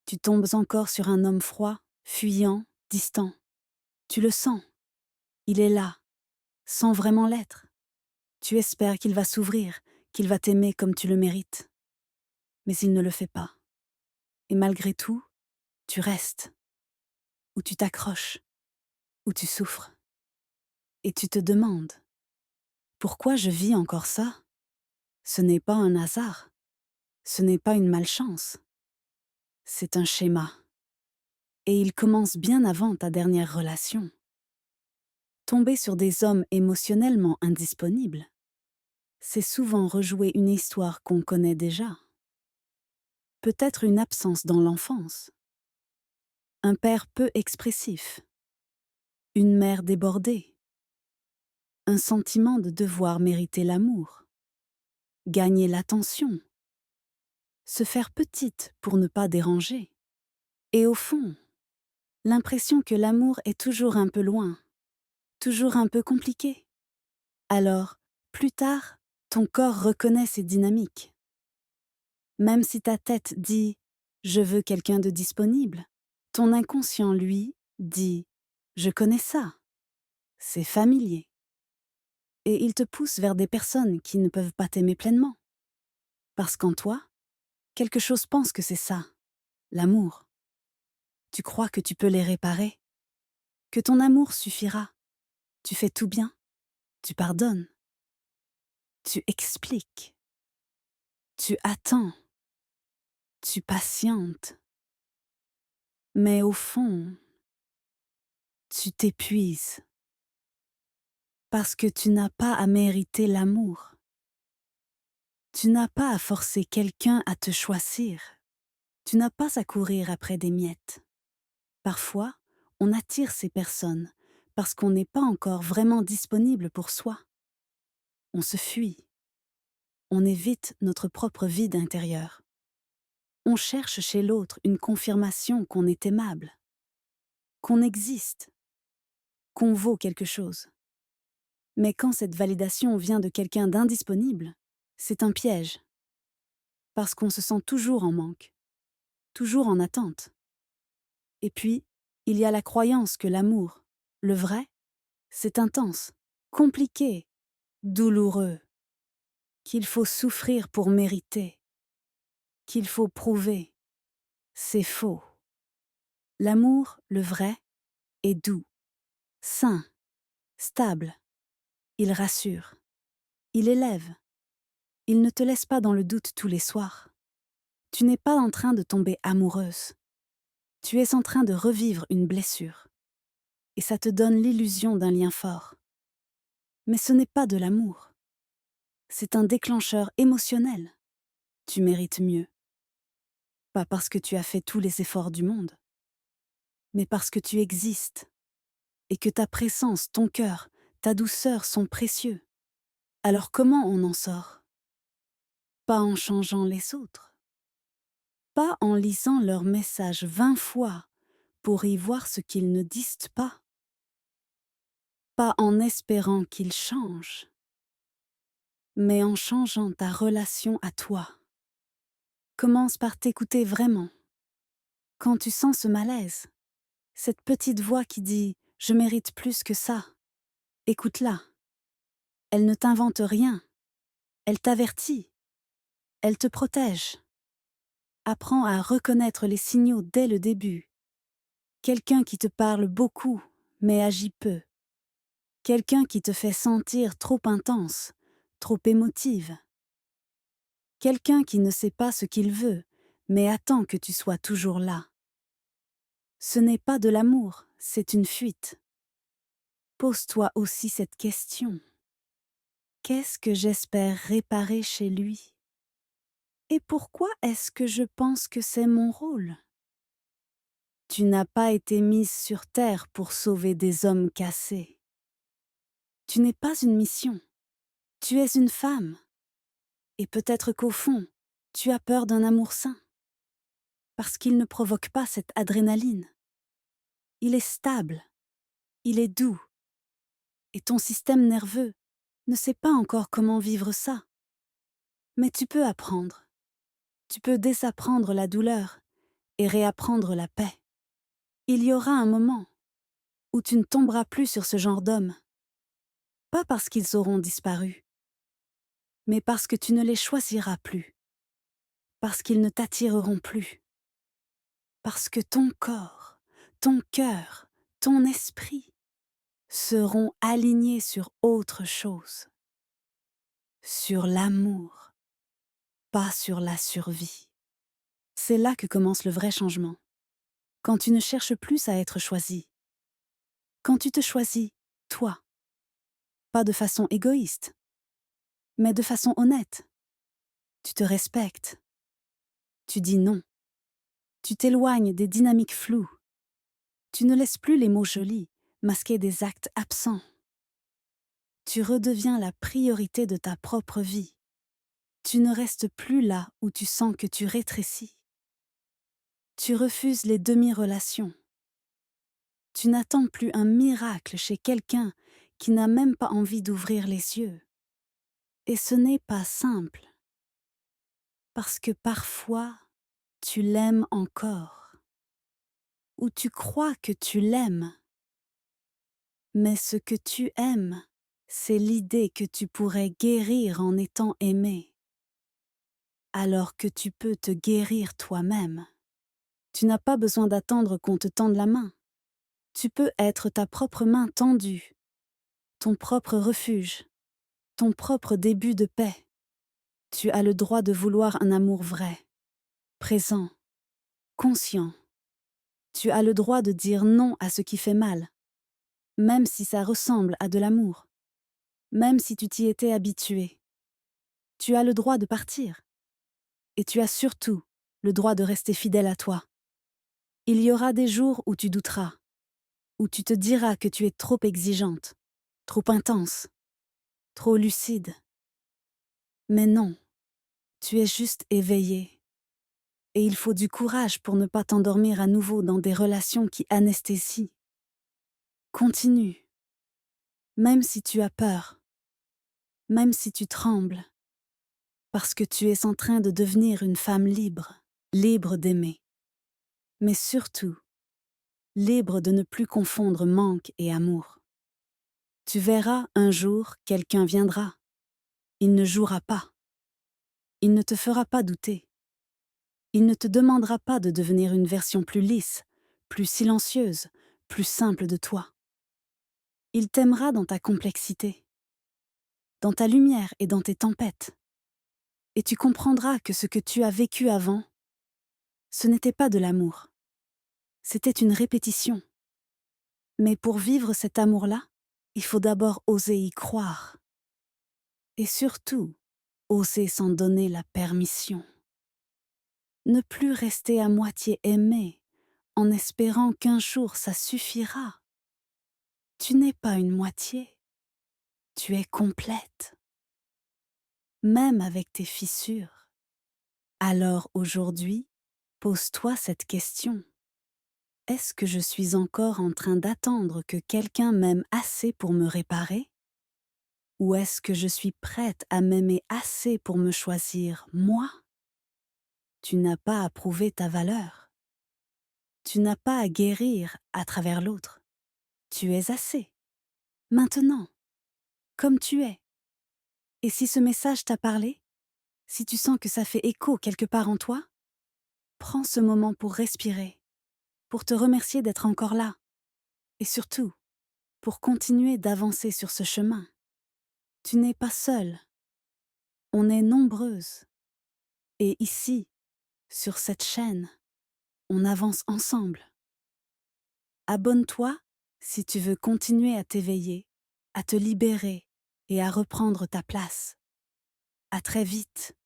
Tu tombes encore sur un homme froid, fuyant, distant. Tu le sens. Il est là, sans vraiment l'être. Tu espères qu'il va s'ouvrir, qu'il va t'aimer comme tu le mérites. Mais il ne le fait pas. Et malgré tout, tu restes, ou tu t'accroches, ou tu souffres. Et tu te demandes, pourquoi je vis encore ça? Ce n'est pas un hasard, ce n'est pas une malchance, c'est un schéma. Et il commence bien avant ta dernière relation. Tomber sur des hommes émotionnellement indisponibles, c'est souvent rejouer une histoire qu'on connaît déjà. Peut-être une absence dans l'enfance, un père peu expressif, une mère débordée, un sentiment de devoir mériter l'amour, gagner l'attention, se faire petite pour ne pas déranger. Et au fond, l'impression que l'amour est toujours un peu loin, toujours un peu compliqué. Alors, plus tard, ton corps reconnaît ces dynamiques. Même si ta tête dit « je veux quelqu'un de disponible », ton inconscient, lui, dit « je connais ça, c'est familier ». Et il te pousse vers des personnes qui ne peuvent pas t'aimer pleinement. Parce qu'en toi, quelque chose pense que c'est ça, l'amour. Tu crois que tu peux les réparer, que ton amour suffira. Tu fais tout bien, tu pardonnes, tu expliques, tu attends, tu patientes. Mais au fond, tu t'épuises. Parce que tu n'as pas à mériter l'amour. Tu n'as pas à forcer quelqu'un à te choisir. Tu n'as pas à courir après des miettes. Parfois, on attire ces personnes parce qu'on n'est pas encore vraiment disponible pour soi. On se fuit. On évite notre propre vide intérieur. On cherche chez l'autre une confirmation qu'on est aimable, qu'on existe, qu'on vaut quelque chose. Mais quand cette validation vient de quelqu'un d'indisponible, c'est un piège. Parce qu'on se sent toujours en manque, toujours en attente. Et puis, il y a la croyance que l'amour, le vrai, c'est intense, compliqué, douloureux, qu'il faut souffrir pour mériter, qu'il faut prouver. C'est faux. L'amour, le vrai, est doux, sain, stable. Il rassure, il élève, il ne te laisse pas dans le doute tous les soirs. Tu n'es pas en train de tomber amoureuse. Tu es en train de revivre une blessure. Et ça te donne l'illusion d'un lien fort. Mais ce n'est pas de l'amour. C'est un déclencheur émotionnel. Tu mérites mieux. Pas parce que tu as fait tous les efforts du monde, mais parce que tu existes et que ta présence, ton cœur, ta douceur sont précieux. Alors comment on en sort? Pas en changeant les autres. Pas en lisant leurs messages 20 fois pour y voir ce qu'ils ne disent pas. Pas en espérant qu'ils changent, mais en changeant ta relation à toi. Commence par t'écouter vraiment. Quand tu sens ce malaise, cette petite voix qui dit « je mérite plus que ça », écoute-la. Elle ne t'invente rien. Elle t'avertit. Elle te protège. Apprends à reconnaître les signaux dès le début. Quelqu'un qui te parle beaucoup, mais agit peu. Quelqu'un qui te fait sentir trop intense, trop émotive. Quelqu'un qui ne sait pas ce qu'il veut, mais attend que tu sois toujours là. Ce n'est pas de l'amour, c'est une fuite. Pose-toi aussi cette question. Qu'est-ce que j'espère réparer chez lui? Et pourquoi est-ce que je pense que c'est mon rôle? Tu n'as pas été mise sur terre pour sauver des hommes cassés. Tu n'es pas une mission. Tu es une femme. Et peut-être qu'au fond, tu as peur d'un amour sain. Parce qu'il ne provoque pas cette adrénaline. Il est stable. Il est doux. Et ton système nerveux ne sait pas encore comment vivre ça. Mais tu peux apprendre. Tu peux désapprendre la douleur et réapprendre la paix. Il y aura un moment où tu ne tomberas plus sur ce genre d'hommes, pas parce qu'ils auront disparu, mais parce que tu ne les choisiras plus, parce qu'ils ne t'attireront plus, parce que ton corps, ton cœur, ton esprit seront alignés sur autre chose, sur l'amour, pas sur la survie. C'est là que commence le vrai changement, quand tu ne cherches plus à être choisi, quand tu te choisis, toi, pas de façon égoïste, mais de façon honnête. Tu te respectes, tu dis non, tu t'éloignes des dynamiques floues, tu ne laisses plus les mots jolis masquer des actes absents. Tu redeviens la priorité de ta propre vie. Tu ne restes plus là où tu sens que tu rétrécis. Tu refuses les demi-relations. Tu n'attends plus un miracle chez quelqu'un qui n'a même pas envie d'ouvrir les yeux. Et ce n'est pas simple, parce que parfois, tu l'aimes encore, ou tu crois que tu l'aimes, mais ce que tu aimes, c'est l'idée que tu pourrais guérir en étant aimé, alors que tu peux te guérir toi-même. Tu n'as pas besoin d'attendre qu'on te tende la main. Tu peux être ta propre main tendue, ton propre refuge, ton propre début de paix. Tu as le droit de vouloir un amour vrai, présent, conscient. Tu as le droit de dire non à ce qui fait mal, même si ça ressemble à de l'amour, même si tu t'y étais habitué. Tu as le droit de partir. Et tu as surtout le droit de rester fidèle à toi. Il y aura des jours où tu douteras, où tu te diras que tu es trop exigeante, trop intense, trop lucide. Mais non, tu es juste éveillée. Et il faut du courage pour ne pas t'endormir à nouveau dans des relations qui anesthésient. Continue, même si tu as peur, même si tu trembles, parce que tu es en train de devenir une femme libre, libre d'aimer. Mais surtout, libre de ne plus confondre manque et amour. Tu verras un jour, quelqu'un viendra. Il ne jouera pas. Il ne te fera pas douter. Il ne te demandera pas de devenir une version plus lisse, plus silencieuse, plus simple de toi. Il t'aimera dans ta complexité, dans ta lumière et dans tes tempêtes. Et tu comprendras que ce que tu as vécu avant, ce n'était pas de l'amour. C'était une répétition. Mais pour vivre cet amour-là, il faut d'abord oser y croire. Et surtout, oser s'en donner la permission. Ne plus rester à moitié aimé, en espérant qu'un jour ça suffira. Tu n'es pas une moitié, tu es complète, même avec tes fissures. Alors aujourd'hui, pose-toi cette question. Est-ce que je suis encore en train d'attendre que quelqu'un m'aime assez pour me réparer? Ou est-ce que je suis prête à m'aimer assez pour me choisir, moi? Tu n'as pas à prouver ta valeur. Tu n'as pas à guérir à travers l'autre. Tu es assez. Maintenant, comme tu es. Et si ce message t'a parlé, si tu sens que ça fait écho quelque part en toi, prends ce moment pour respirer, pour te remercier d'être encore là, et surtout, pour continuer d'avancer sur ce chemin. Tu n'es pas seule. On est nombreuses. Et ici, sur cette chaîne, on avance ensemble. Abonne-toi si tu veux continuer à t'éveiller, à te libérer et à reprendre ta place. À très vite.